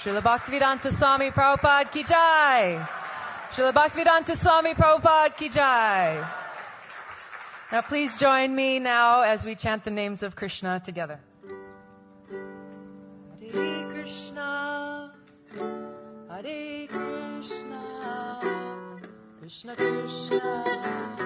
Srila Bhaktivedanta Swami Prabhupada ki jai. Srila Bhaktivedanta Swami Prabhupada ki jai. Now please join me now as we chant the names of Krishna together. Hare Krishna, Hare Krishna, Krishna Krishna,